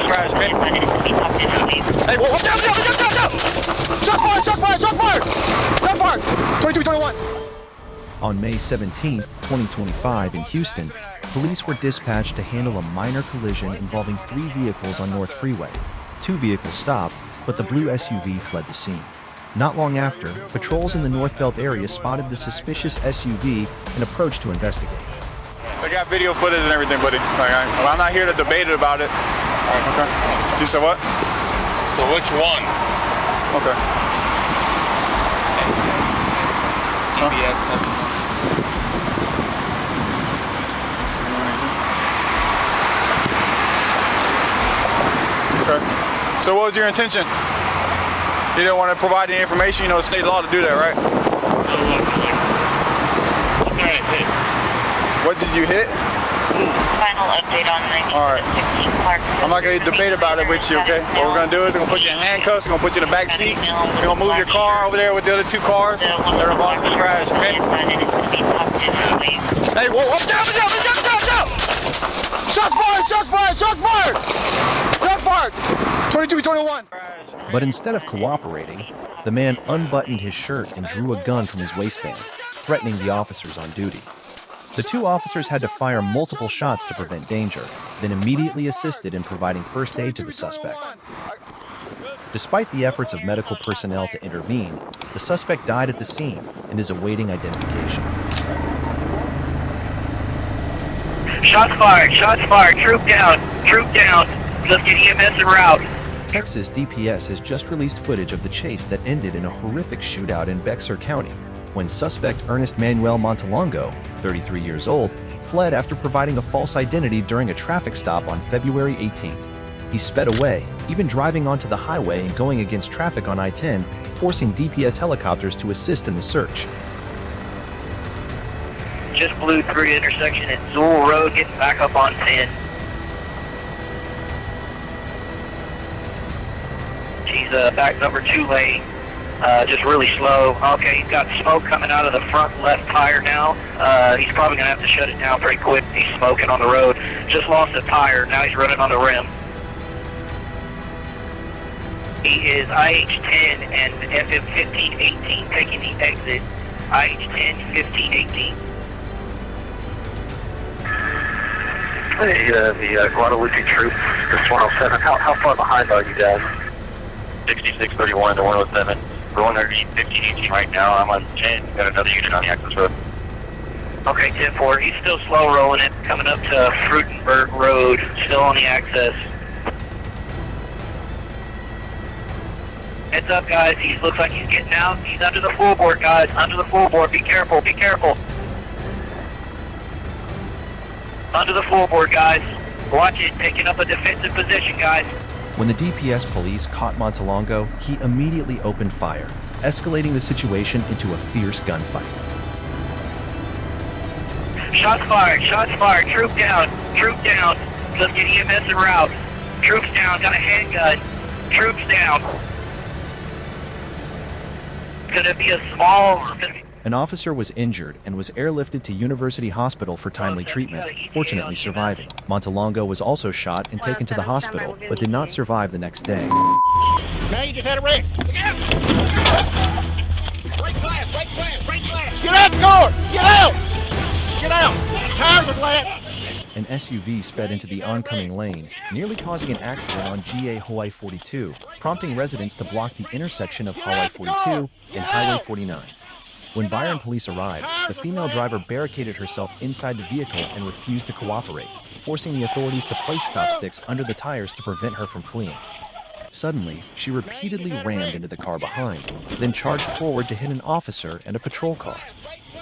crash, okay? Hey, whoa, down! Shots fired! 2321! On May 17, 2025 in Houston, police were dispatched to handle a minor collision involving 3 vehicles on North Freeway. 2 vehicles stopped, but the blue SUV fled the scene. Not long after, patrols in the North Belt area spotted the suspicious SUV and approached to investigate. I got video footage and everything, buddy. I'm not here to debate about it. Okay. You said what? So which one? Okay. TBS Sentinel. Okay. So what was your intention? You didn't want to provide any information, you know, it's state law to do that, right? What kind of hits? What did you hit? Final update on 1916 Park. I'm not going to debate about it with you, okay? What we're going to do is we're going to put you in handcuffs, we're going to put you in the back seat, we're going to move your car over there with the other 2 cars that are involved in the crash, okay? Hey, whoa, down! Shots fired! 2221! But instead of cooperating, the man unbuttoned his shirt and drew a gun from his waistband, threatening the officers on duty. The 2 officers had to fire multiple shots to prevent danger, then immediately assisted in providing first aid to the suspect. Despite the efforts of medical personnel to intervene, the suspect died at the scene and is awaiting identification. Shots fired, troop down, let's get EMS en route. Texas DPS has just released footage of the chase that ended in a horrific shootout in Bexar County, when suspect Ernest Manuel Montalongo, 33 years old, fled after providing a false identity during a traffic stop on February 18th. He sped away, even driving onto the highway and going against traffic on I-10, forcing DPS helicopters to assist in the search. Just blew through the intersection at Zool Road, getting back up on 10. He's back number 2 lane, just really slow. Okay, he's got smoke coming out of the front left tire now. He's probably going to have to shut it down pretty quick. He's smoking on the road. Just lost a tire, now he's running on the rim. He is IH-10 and FM-1518 taking the exit. IH-10, 1518. Hey, the Guadalupe troop, this 107, how far behind are you guys? 6631 to 107. We're on 1518 right now. I'm on 10. Got another unit on the access road. Okay, 10-4. He's still slow rolling it, coming up to Frutenberg Road, still on the access. Heads up, guys. He looks like he's getting out. He's under the floorboard, guys. Under the floorboard. Be careful. Be careful. Under the floorboard, guys. Watch it. Taking up a defensive position, guys. When the DPS police caught Montalongo, he immediately opened fire, escalating the situation into a fierce gunfight. Shots fired, troop down, let's get EMS en route. Troops down, got a handgun, troops down. Gonna be a small... An officer was injured and was airlifted to University Hospital for timely treatment, fortunately surviving. Montalongo was also shot and taken to the hospital, but did not survive the next day. Now you just had a wreck. Look out! Break glass! Get out the car! Get out! Tires are flat! An SUV sped into the oncoming lane, nearly causing an accident on GA Hawaii 42, prompting residents to block the intersection of Hawaii 42 and Highway 49. When Byron police arrived, the female driver barricaded herself inside the vehicle and refused to cooperate, forcing the authorities to place stop sticks under the tires to prevent her from fleeing. Suddenly, she repeatedly rammed into the car behind, then charged forward to hit an officer and a patrol car.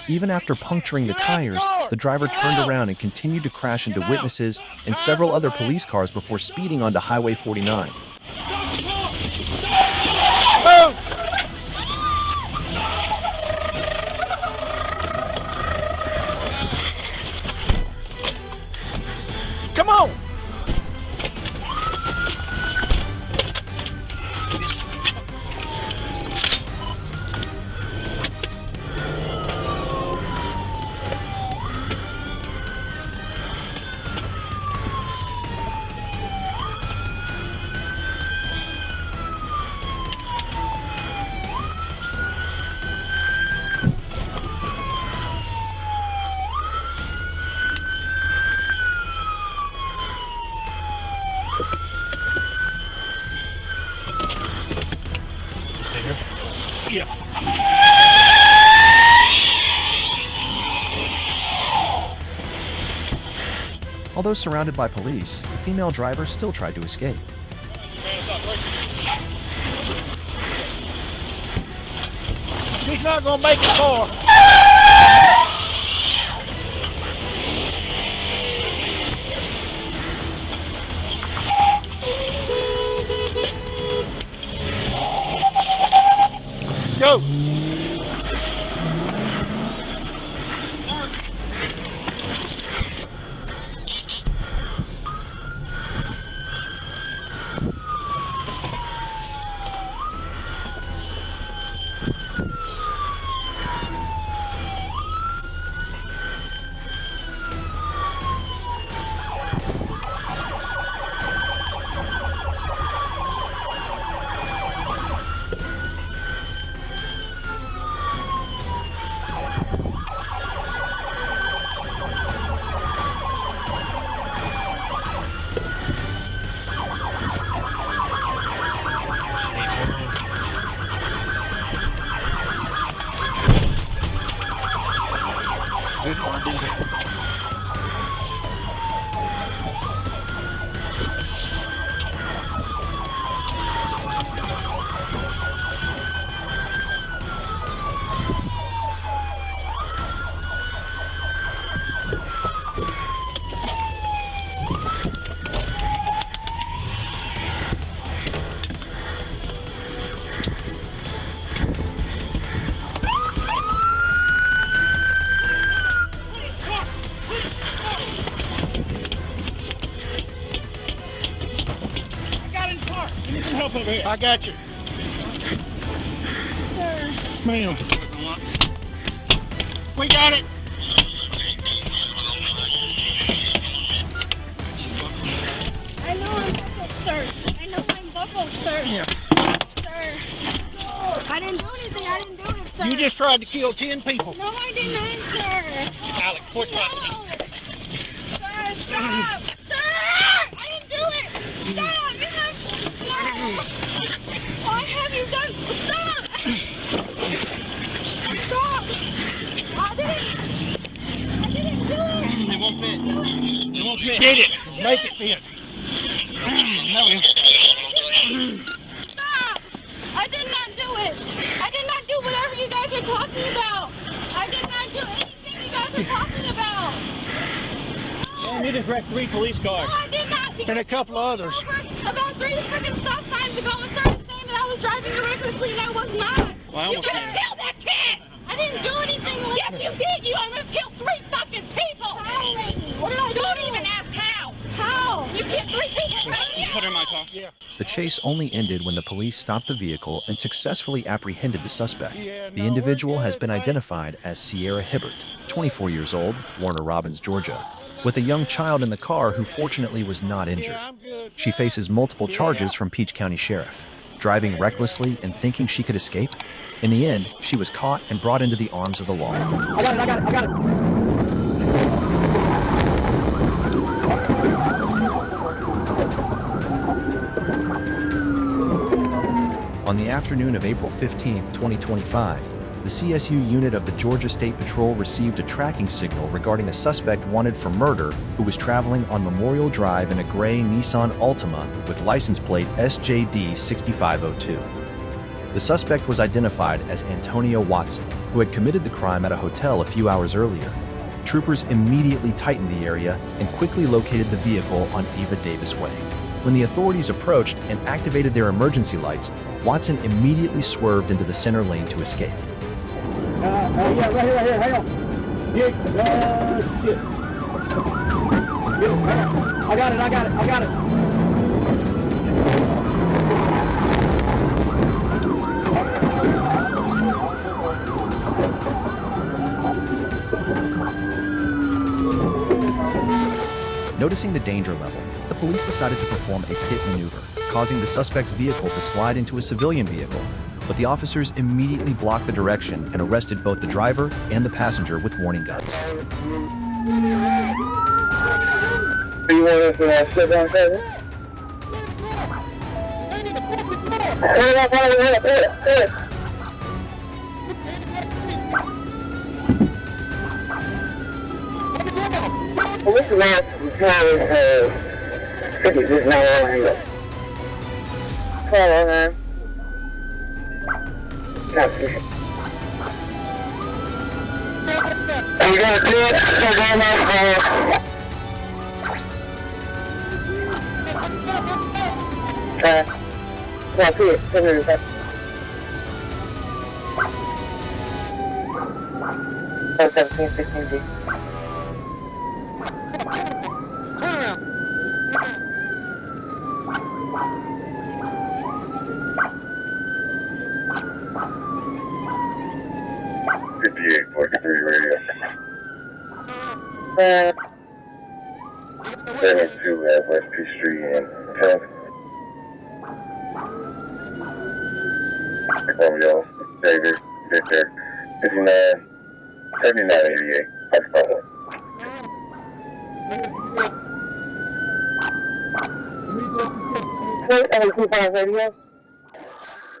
Even after puncturing the tires, the driver turned around and continued to crash into witnesses and several other police cars before speeding onto Highway 49. Come on! Stay here. Yeah. Although surrounded by police, the female driver still tried to escape. She's not gonna make it far. Go. Help over here. I got you. Sir. Ma'am. We got it. I know I'm buckled, sir. I know I'm buckled, sir. Yeah. Sir. I didn't do anything. I didn't do it, sir. You just tried to kill 10 people. No, I did not, sir. Alex, push back. No. Sir, stop. Sir! I didn't do it. Stop. You have... No. Why have you done... Stop. Stop. I didn't do it. It won't fit. It won't fit. Get it. Make it fit. Stop. I did not do it. I did not do whatever you guys are talking about. I did not do anything you guys are talking about. Man, you just wrecked 3 police cars. No, I did not. And a couple others. About 3 freaking stop signs ago and started saying that I was driving recklessly and I was not. Well, You could have killed that kid. I didn't do anything. Yes, you did. You almost killed 3 fucking people. How, lady? What did I do? Don't even ask how. How? You killed 3 people. Put her in my car. Yeah. The chase only ended when the police stopped the vehicle and successfully apprehended the suspect. Yeah, The no, individual we're has good, been mate. identified as Sierra Hibbert, 24 years old, Warner Robins, Georgia, with a young child in the car who fortunately was not injured. Yeah, I'm good. She faces multiple charges from Peach County Sheriff, driving recklessly and thinking she could escape. In the end, she was caught and brought into the arms of the law. I got it. On the afternoon of April 15, 2025, the CSU unit of the Georgia State Patrol received a tracking signal regarding a suspect wanted for murder who was traveling on Memorial Drive in a gray Nissan Altima with license plate SJD 6502. The suspect was identified as Antonio Watson, who had committed the crime at a hotel a few hours earlier. Troopers immediately tightened the area and quickly located the vehicle on Eva Davis Way. When the authorities approached and activated their emergency lights, Watson immediately swerved into the center lane to escape. Yeah, right here, hang on. Shit. Get it, hang on. I got it. Noticing the danger level, the police decided to perform a pit maneuver, causing the suspect's vehicle to slide into a civilian vehicle. But the officers immediately blocked the direction and arrested both the driver and the passenger with warning guns. You want us to step down, Kevin? This last time, this is not all angle. Follow, man. Are you gonna do it? Yeah, see it. That's 17, 16G. Radio. 72 West P Street and 10. Romeo, David, Victor, 59, 7988.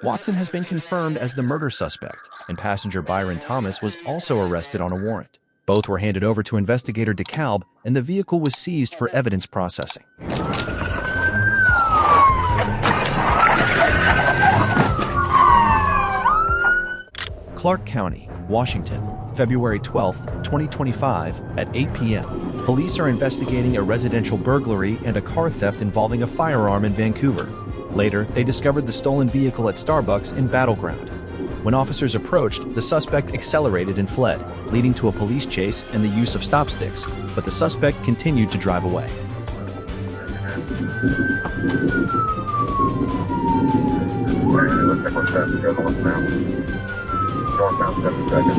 Watson has been confirmed as the murder suspect, and passenger Byron Thomas was also arrested on a warrant. Both were handed over to investigator DeKalb, and the vehicle was seized for evidence processing. Clark County, Washington, February 12, 2025, at 8 p.m. Police are investigating a residential burglary and a car theft involving a firearm in Vancouver. Later, they discovered the stolen vehicle at Starbucks in Battleground. When officers approached, the suspect accelerated and fled, leading to a police chase and the use of stop sticks, but the suspect continued to drive away. Northbound 72nd.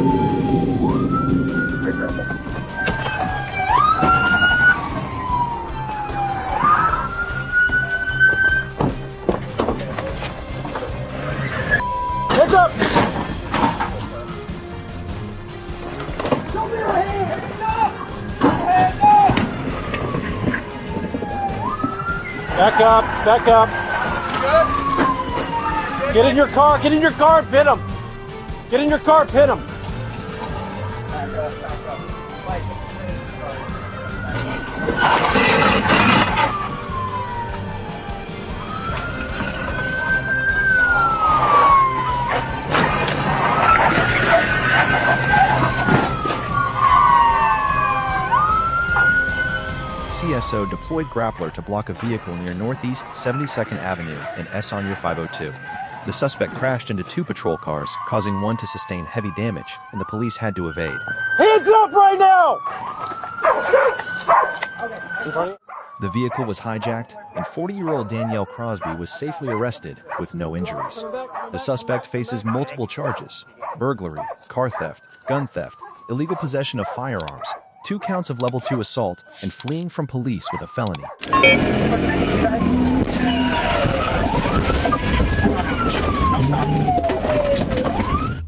Hands up! Back up, back up. Get in your car and pin him. Get in your car, pin him. CSO deployed grappler to block a vehicle near Northeast 72nd Avenue and Esonier 502. The suspect crashed into two patrol cars, causing one to sustain heavy damage, and the police had to evade. Hands up right now! The vehicle was hijacked, and 40-year-old Danielle Crosby was safely arrested with no injuries. The suspect faces multiple charges: burglary, car theft, gun theft, illegal possession of firearms, 2 counts of level 2 assault, and fleeing from police with a felony.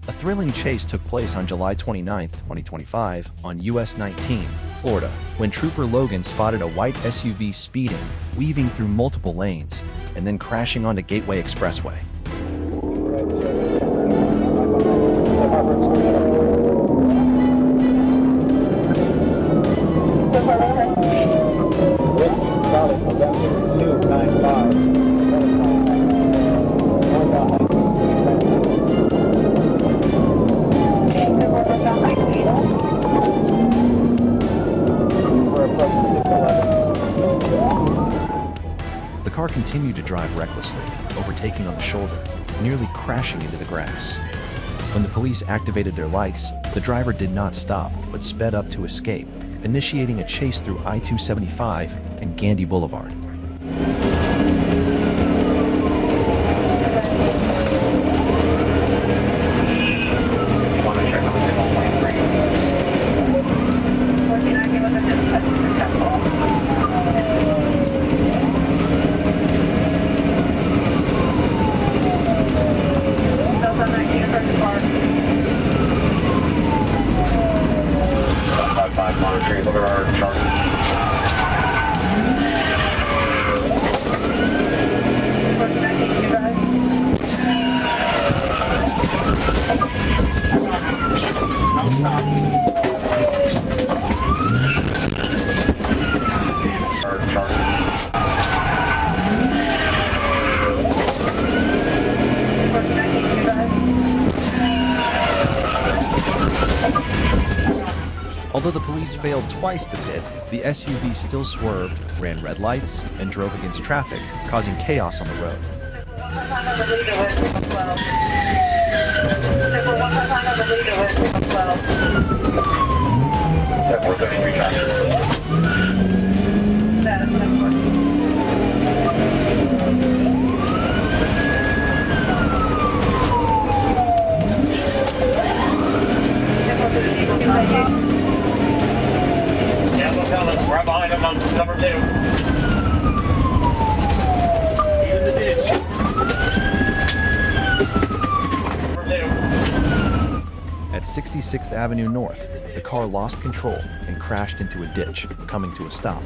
A thrilling chase took place on July 29, 2025, on US 19, Florida, when Trooper Logan spotted a white SUV speeding, weaving through multiple lanes, and then crashing onto Gateway Expressway. The car continued to drive recklessly, overtaking on the shoulder, nearly crashing into the grass. When the police activated their lights, the driver did not stop, but sped up to escape, initiating a chase through I-275 and Gandy Boulevard. Although the police failed twice to pit, the SUV still swerved, ran red lights, and drove against traffic, causing chaos on the road. Right behind him on number 2. He's in the ditch. Number 2. At 66th Avenue North, the car lost control and crashed into a ditch, coming to a stop.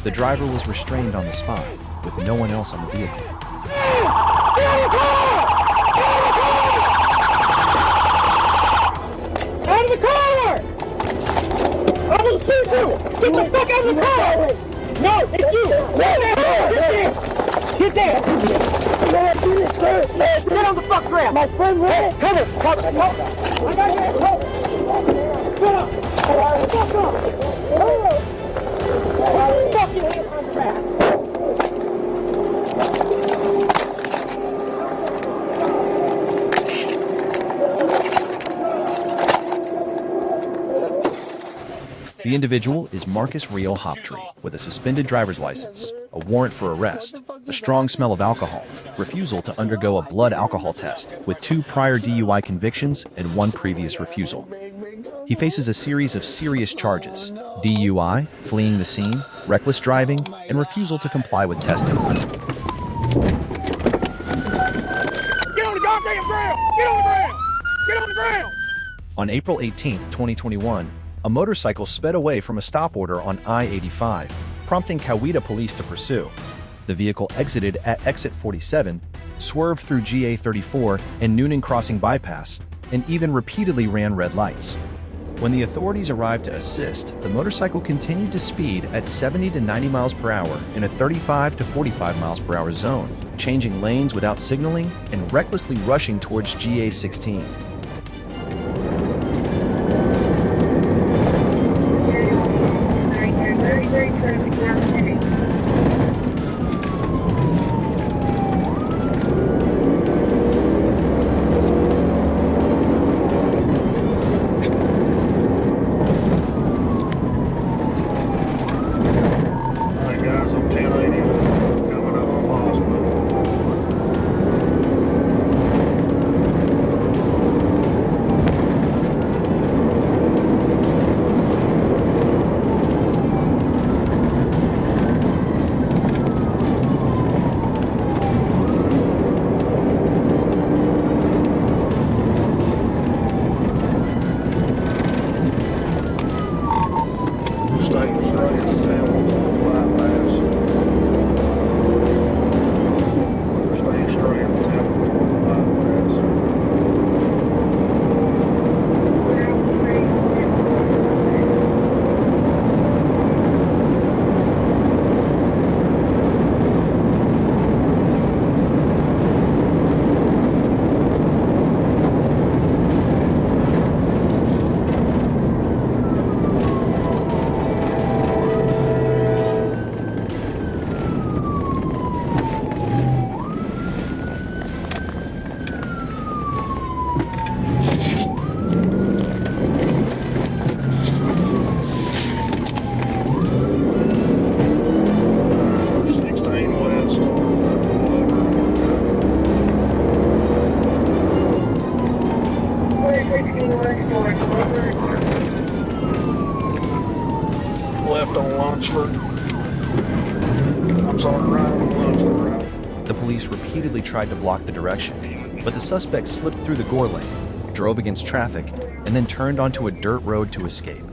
The driver was restrained on the spot, with no one else on the vehicle. Out of the car! I'm gonna shoot you! Get the fuck out of the car! No, it's you! Get there! Get on the fuck ground! My friend, cover! I got you! Cover! Get up! Fuck up! Fuck you! On the ground! The individual is Marcus Rio Hoptree, with a suspended driver's license, a warrant for arrest, a strong smell of alcohol, refusal to undergo a blood alcohol test, with 2 prior DUI convictions and 1 previous refusal. He faces a series of serious charges: DUI, fleeing the scene, reckless driving, and refusal to comply with testing. Get on the goddamn ground! Get on the ground! Get on the ground! On April 18, 2021, a motorcycle sped away from a stop order on I-85, prompting Coweta police to pursue. The vehicle exited at exit 47, swerved through GA34 and Noonan Crossing bypass, and even repeatedly ran red lights. When the authorities arrived to assist, the motorcycle continued to speed at 70 to 90 miles per hour in a 35 to 45 miles per hour zone, changing lanes without signaling and recklessly rushing towards GA16. Left on Lunsford. I'm sorry, right on Lunsford. The police repeatedly tried to block the direction, but the suspect slipped through the gore lane, drove against traffic, and then turned onto a dirt road to escape.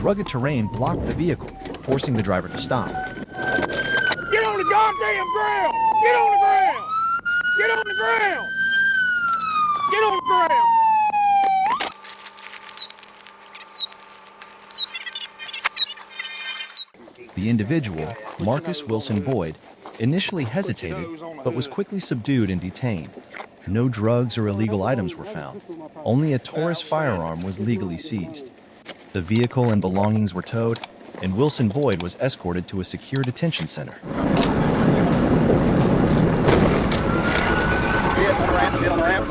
rugged terrain blocked the vehicle, forcing the driver to stop. Get on the goddamn ground! Get on the ground! Get on the ground! Get on the ground! The individual, Marcus Wilson Boyd, initially hesitated, but was quickly subdued and detained. No drugs or illegal items were found. Only a Taurus firearm was legally seized. The vehicle and belongings were towed, and Wilson Boyd was escorted to a secure detention center. Get on the ramp, get on the ramp.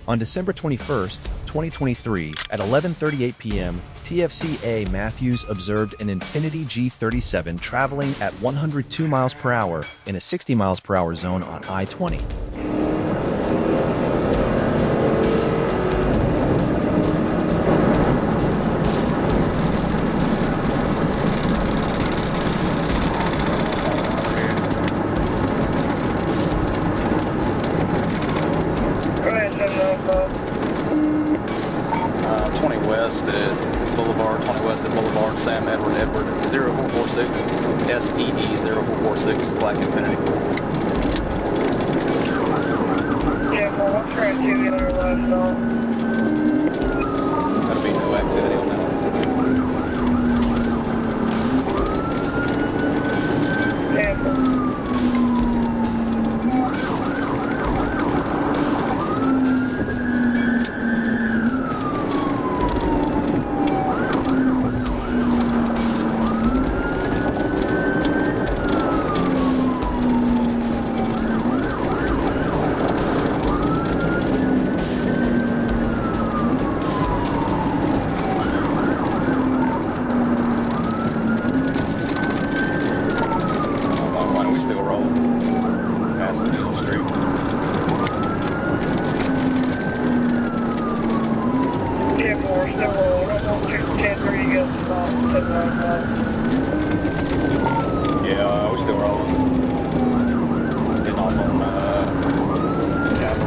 On December 21st, 2023, at 11:38 p.m., TFCA Matthews observed an Infiniti G37 traveling at 102 miles per hour in a 60 miles per hour zone on I-20. Go ahead, 795. 20 West at Boulevard, 20 West at Boulevard, Sam Edward, 0446, SED 0446, Black Infinity. Yeah, well, what's your activity on your last stop? That'll be no activity on that one. Tampa. Why don't we still roll past the Neal Street? Tampa, we're still rolling. I'm going to 10-3, you guys stop, 795. Yeah, we're still rolling. Getting off on Capitol.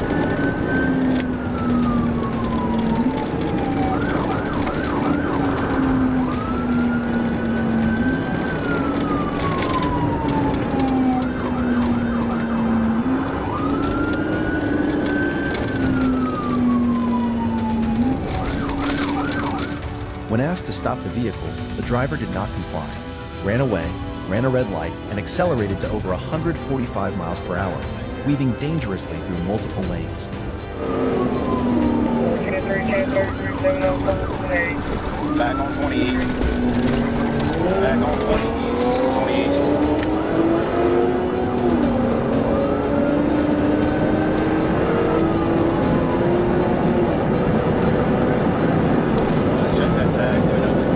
When asked to stop the vehicle, the driver did not comply, ran away, ran a red light, and accelerated to over 145 miles per hour, weaving dangerously through multiple lanes. 10-3, 10-33, 705, Back on 20 East. Back on 20 East. 20 East. Check that tag. Do it over to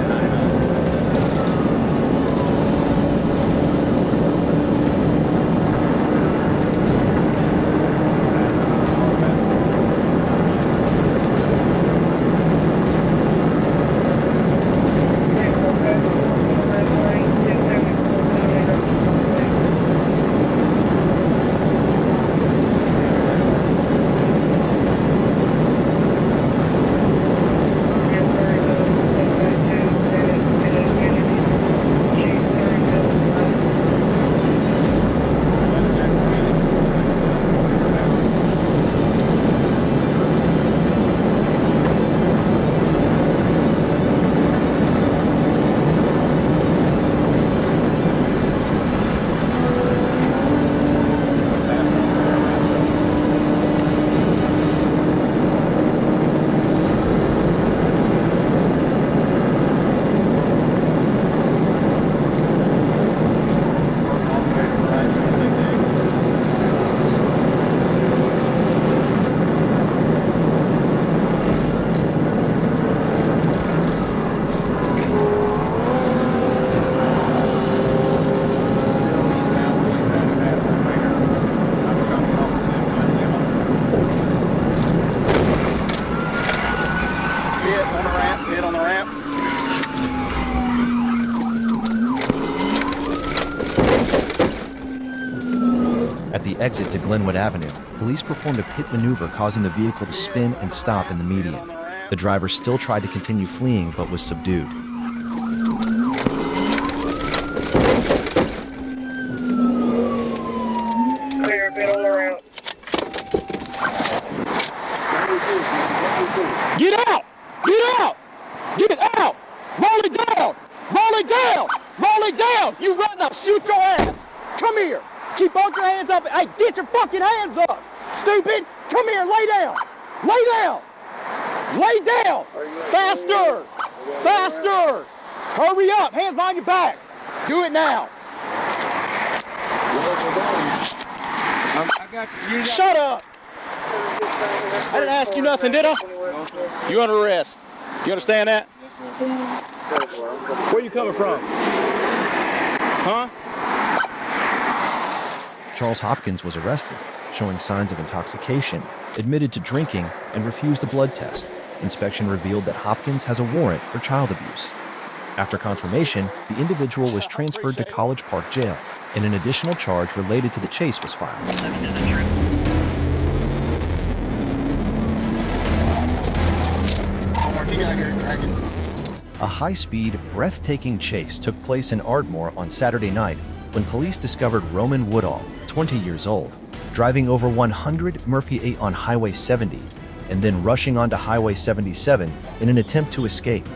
'At the exit to Glenwood Avenue, police performed a pit maneuver causing the vehicle to spin and stop in the median. The driver still tried to continue fleeing but was subdued. Clear, bit all around. Get out! Get out! Get out! Roll it down! Roll it down! Roll it down! You run now, shoot your ass! Come here! Keep both your hands up! Hey, get your fucking hands up! Stupid! Come here, lay down! Lay down! Lay down! Faster! Faster! Hurry up! Hands behind your back! Do it now! Shut up! I didn't ask you nothing, did I? You under arrest. You understand that? Where you coming from? Huh? Charles Hopkins was arrested, showing signs of intoxication, admitted to drinking, and refused a blood test. Inspection revealed that Hopkins has a warrant for child abuse. After confirmation, the individual was transferred to College Park Jail, and an additional charge related to the chase was filed. A high-speed, breathtaking chase took place in Ardmore on Saturday night when police discovered Roman Woodall, 20 years old, driving over 100 Murphy 8 on Highway 70 and then rushing onto Highway 77 in an attempt to escape.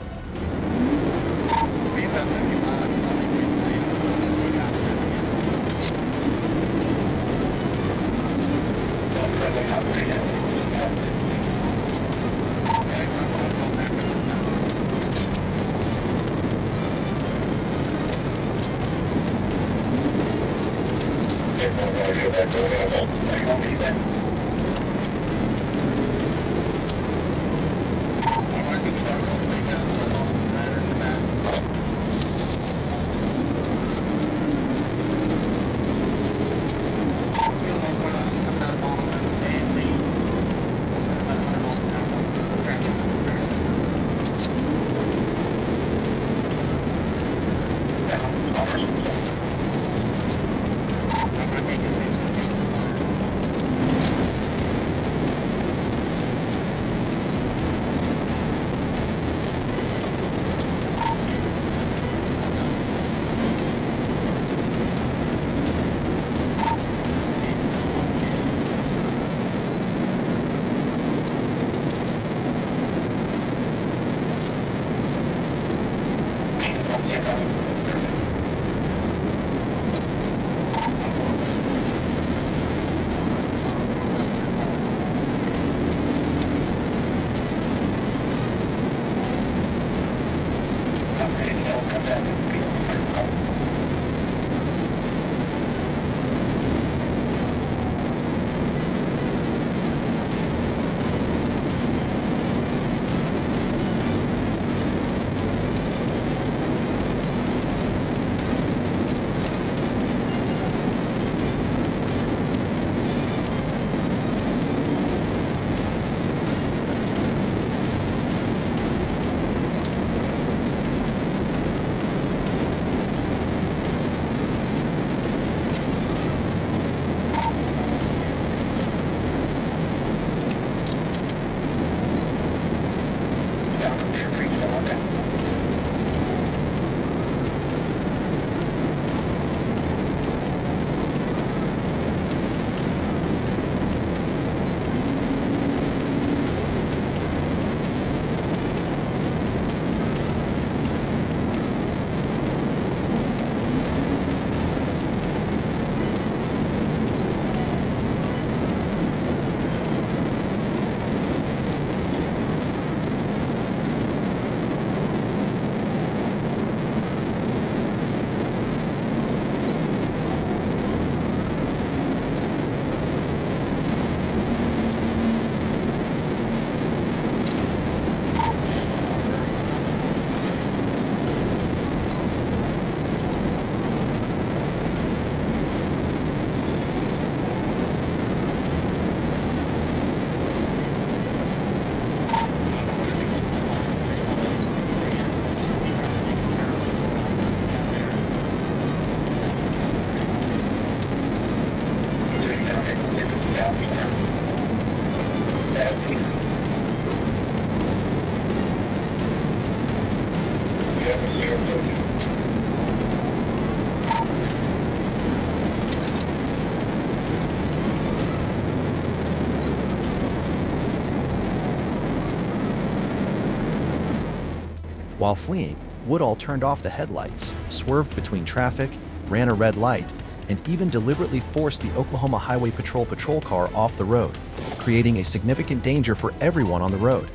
While fleeing, Woodall turned off the headlights, swerved between traffic, ran a red light, and even deliberately forced the Oklahoma Highway Patrol patrol car off the road, creating a significant danger for everyone on the road.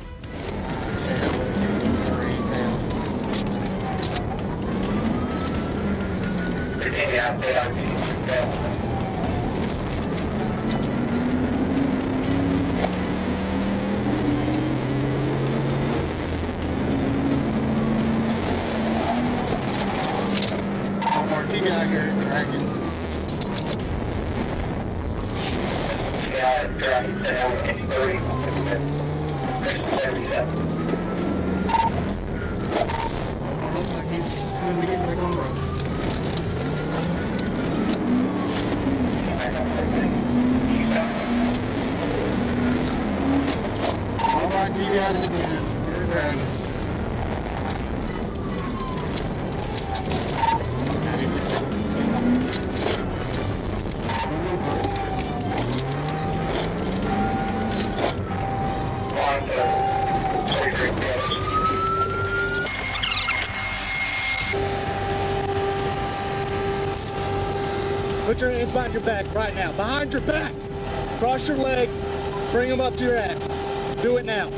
Put your hands behind your back right now. Behind your back. Cross your legs. Bring them up to your ass. Do it now.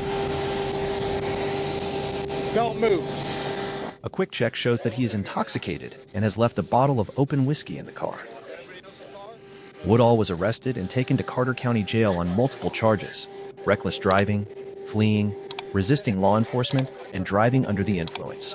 Don't move. A quick check shows that he is intoxicated and has left a bottle of open whiskey in the car. Woodall was arrested and taken to Carter County Jail on multiple charges: reckless driving, fleeing, resisting law enforcement, and driving under the influence.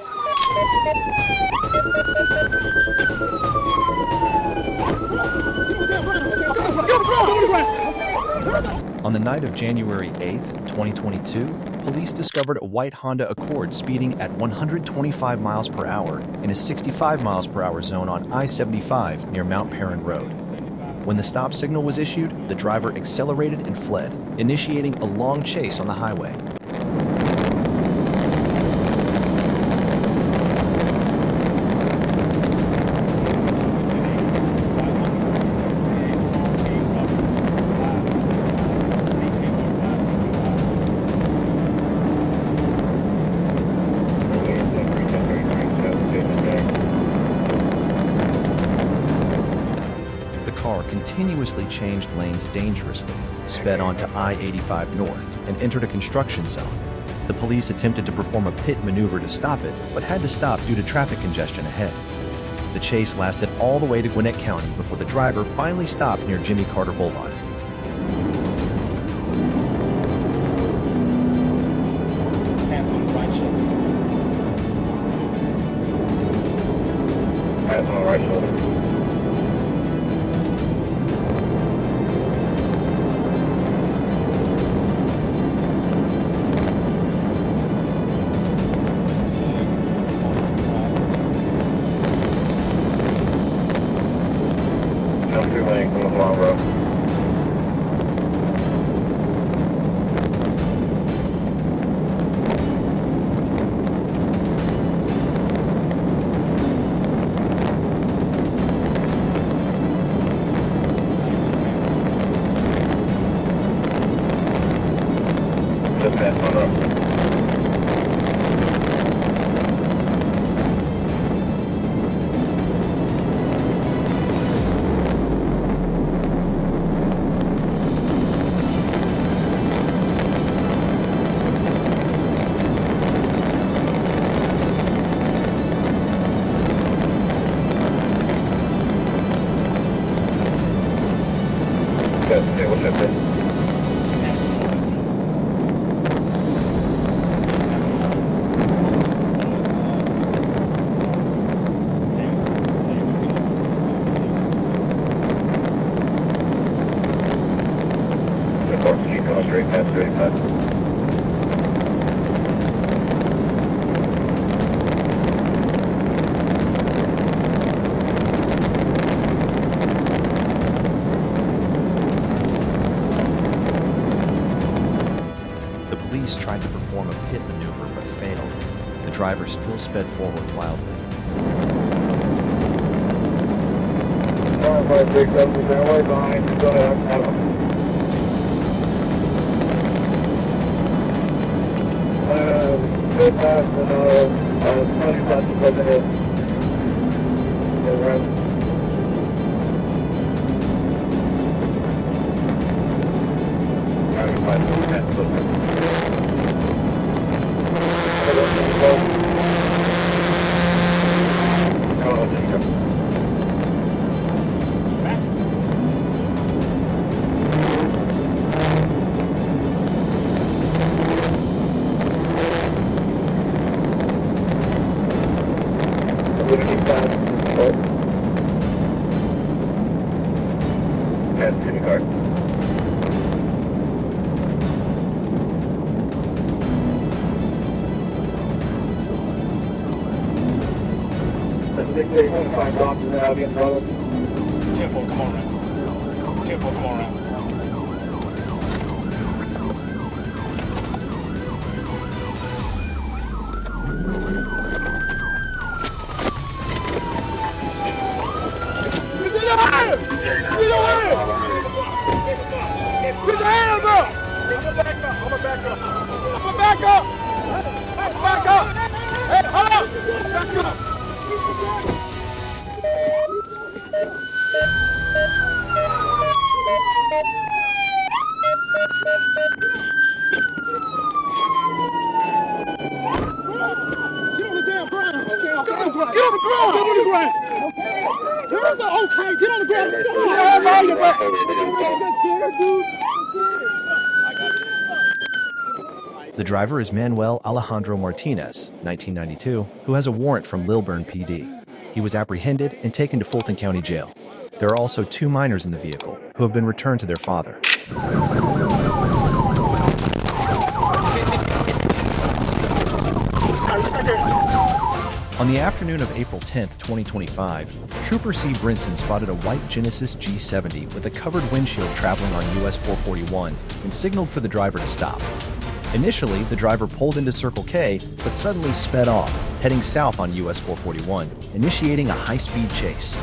On the night of January 8, 2022, police discovered a white Honda Accord speeding at 125 miles per hour in a 65 miles per hour zone on I-75 near Mount Perrin Road. When the stop signal was issued, the driver accelerated and fled, initiating a long chase on the highway. Continuously changed lanes dangerously, sped onto I-85 North, and entered a construction zone. The police attempted to perform a pit maneuver to stop it, but had to stop due to traffic congestion ahead. The chase lasted all the way to Gwinnett County before the driver finally stopped near Jimmy Carter Boulevard. Hands on the right shoulder. Hands on the right shoulder. Straight past 35. The police tried to perform a pit maneuver but failed. The driver still sped forward wildly. Tempo, come on around. Tempo, come on around. Get your hands! Get your hands! Get your hands up! I'm gonna back up. I'm gonna back up. I'm gonna back up. I'm gonna back up. Hey, hold up! Back up. Get on the damn ground. Okay, get on the ground. Get on the ground. Get on the ground. Okay, get on the ground. Get on the ground. The driver is Manuel Alejandro Martinez, 1992, who has a warrant from Lilburn PD. He was apprehended and taken to Fulton County Jail. There are also 2 minors in the vehicle who have been returned to their father. On the afternoon of April 10, 2025, Trooper C. Brinson spotted a white Genesis G70 with a covered windshield traveling on US 441 and signaled for the driver to stop. Initially, the driver pulled into Circle K, but suddenly sped off, heading south on US 441, initiating a high-speed chase.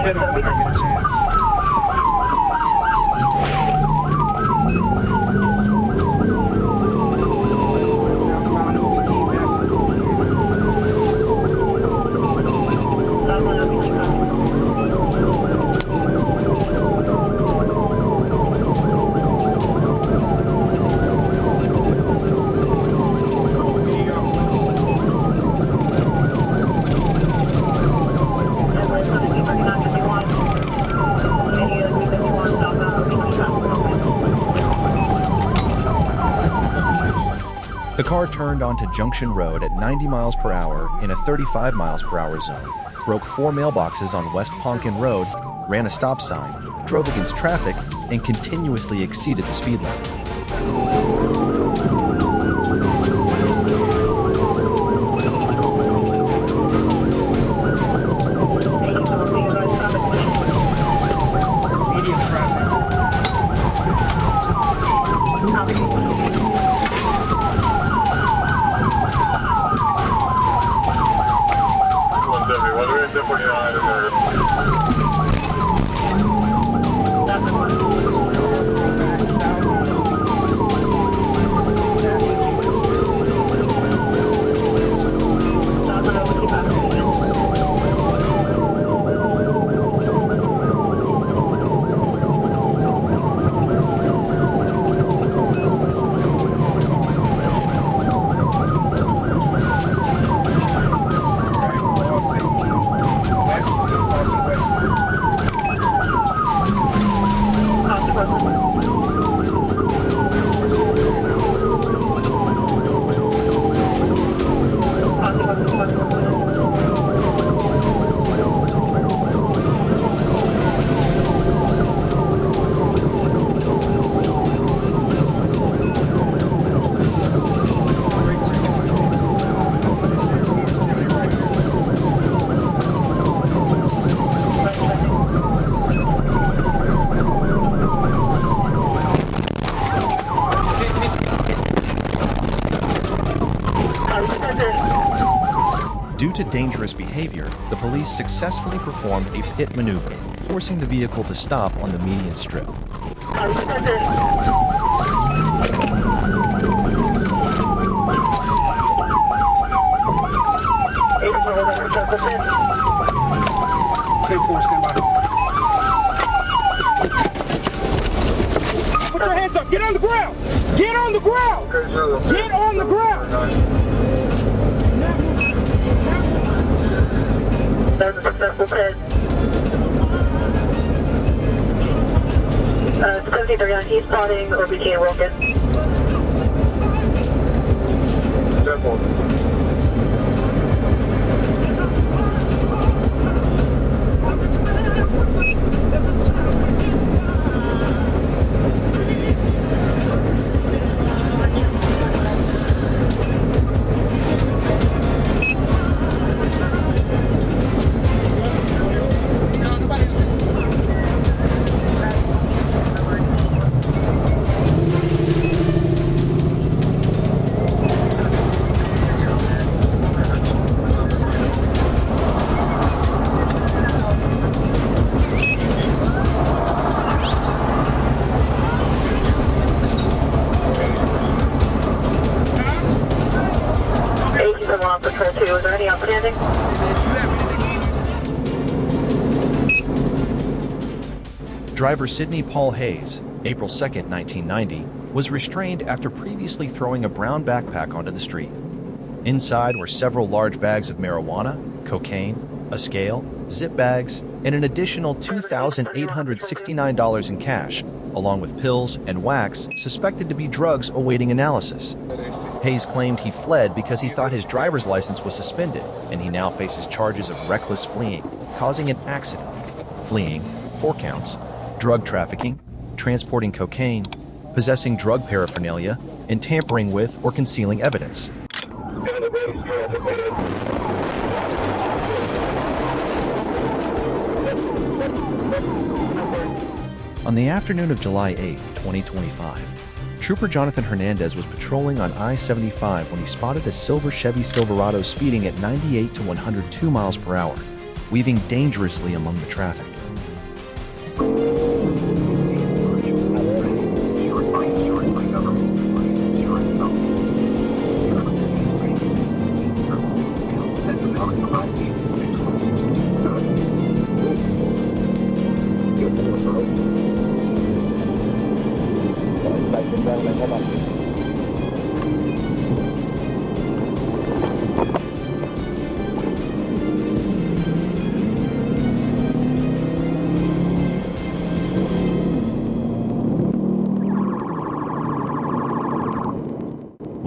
hit him when I get a chance. The car turned onto Junction Road at 90 miles per hour in a 35 miles per hour zone, broke 4 mailboxes on West Ponkin Road, ran a stop sign, drove against traffic, and continuously exceeded the speed limit. Due to dangerous behavior, the police successfully performed a pit maneuver, forcing the vehicle to stop on the median strip. Put your hands up. Get on the ground. Get on the ground. Get on the ground. That's a successful pit. 73 on East spotting or BK Wilkins. Is there any outstanding? Driver Sidney Paul Hayes, April 2, 1990, was restrained after previously throwing a brown backpack onto the street. Inside were several large bags of marijuana, cocaine, a scale, zip bags, and an additional $2,869 in cash, along with pills and wax suspected to be drugs awaiting analysis. Hayes claimed he fled because he thought his driver's license was suspended, and he now faces charges of reckless fleeing, causing an accident, fleeing, 4 counts, drug trafficking, transporting cocaine, possessing drug paraphernalia, and tampering with or concealing evidence. On the afternoon of July 8, 2025, Trooper Jonathan Hernandez was patrolling on I-75 when he spotted a silver Chevy Silverado speeding at 98 to 102 miles per hour, weaving dangerously among the traffic.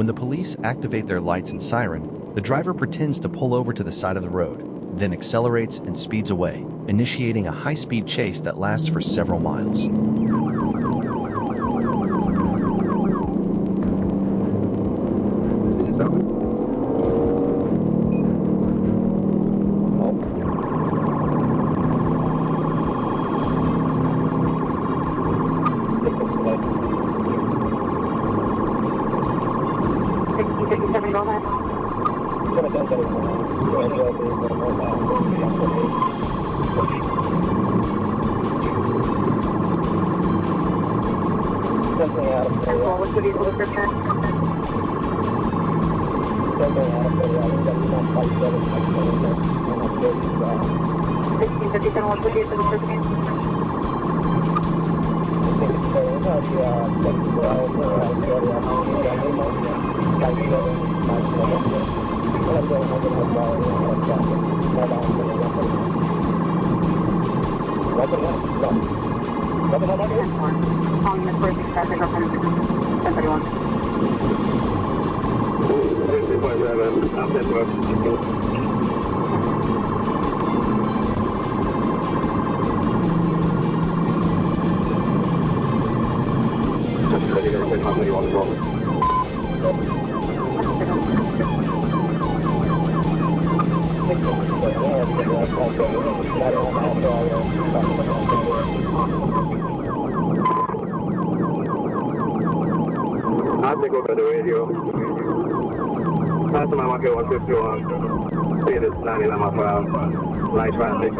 When the police activate their lights and siren, the driver pretends to pull over to the side of the road, then accelerates and speeds away, initiating a high-speed chase that lasts for several miles. What's the vehicle description? What's the vehicle Calling the first traffic up on 1031. I think over the radio. Last time I get 151. Speed is 99 miles per hour. Light traffic.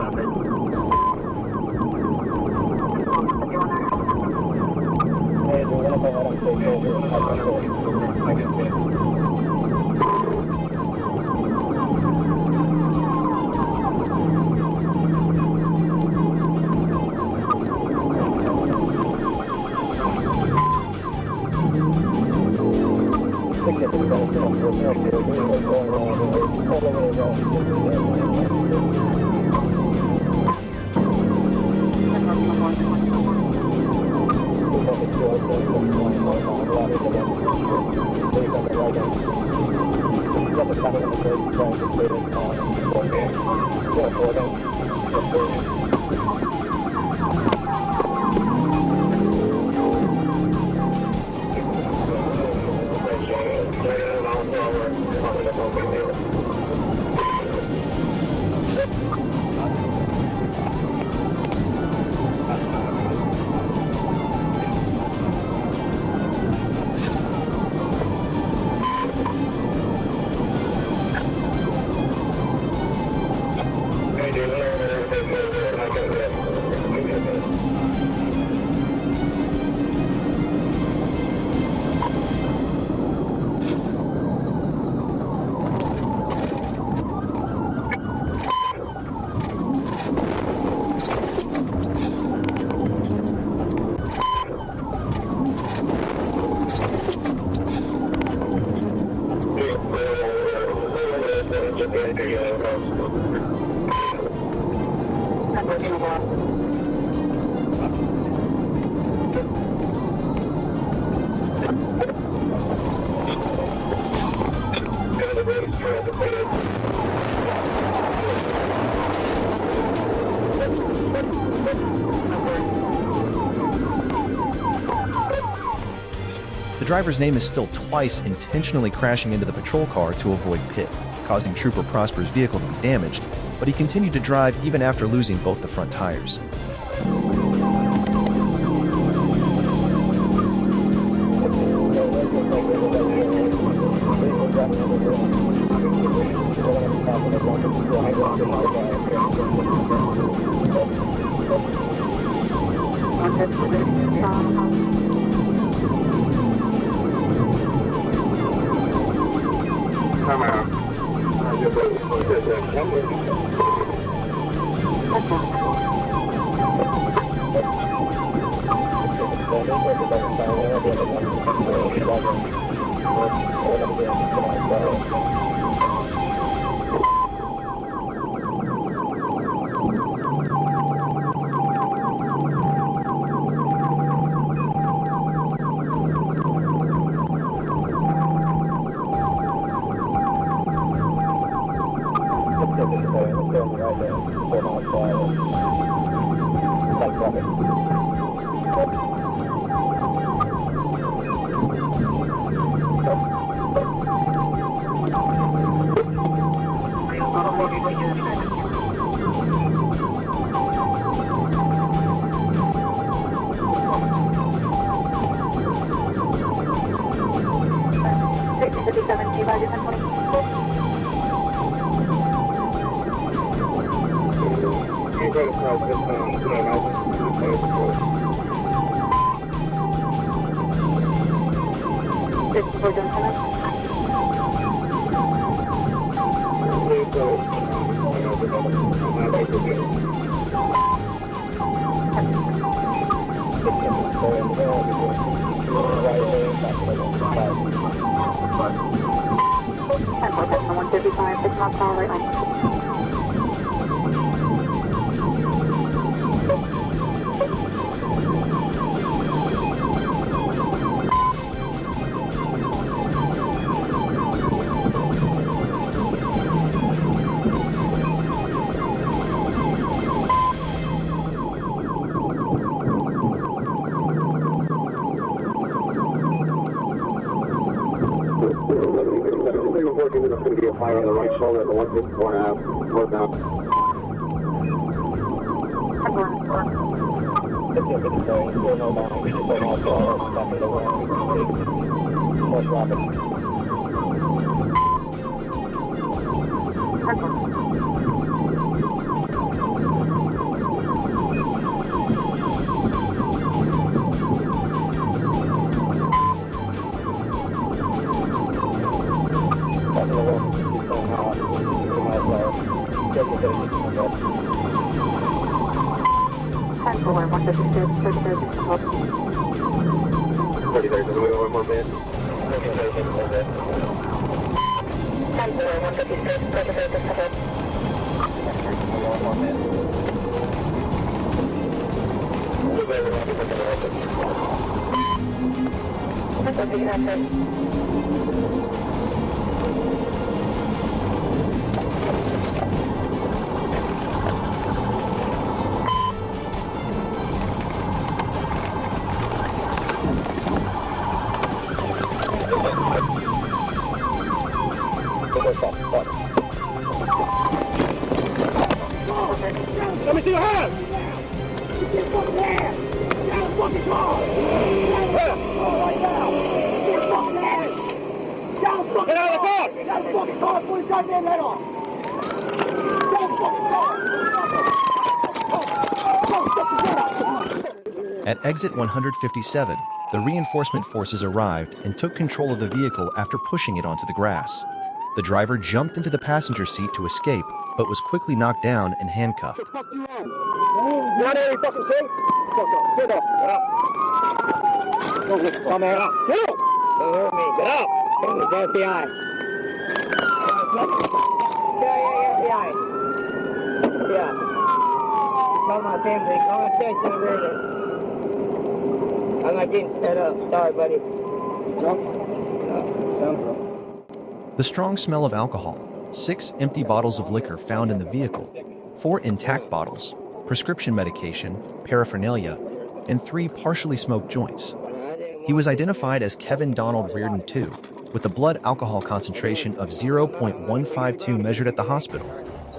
The driver's name is still twice intentionally crashing into the patrol car to avoid pit, causing Trooper Prosper's vehicle to be damaged, but he continued to drive even after losing both the front tires. Come out. I just wait for fire on the right shoulder at the 154.5. Slow down. Let me see your hands! Get your fucking hands! Get out of the fucking car! Right now! Get your fucking hands! Get out of the fucking car! Get out of the fucking car! Pull his goddamn head off! Get out of the fucking car! At exit 157, the reinforcement forces arrived and took control of the vehicle after pushing it onto the grass. The driver jumped into the passenger seat to escape, but was quickly knocked down and handcuffed. What the fuck you on? You want any fucking thing? Fuck up. Get up. Get up. Come on, man. Get up. Get up. Don't hurt me. Get up. It's the FBI. Yeah. Yeah. Call my family. Call my attention already. I'm not getting set up. Sorry, buddy. No. The strong smell of alcohol, 6 empty bottles of liquor found in the vehicle, 4 intact bottles, prescription medication, paraphernalia, and 3 partially smoked joints. He was identified as Kevin Donald Reardon II, with a blood alcohol concentration of 0.152 measured at the hospital,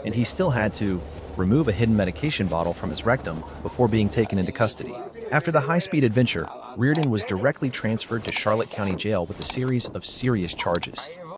and he still had to remove a hidden medication bottle from his rectum before being taken into custody. After the high-speed adventure, Reardon was directly transferred to Charlotte County Jail with a series of serious charges.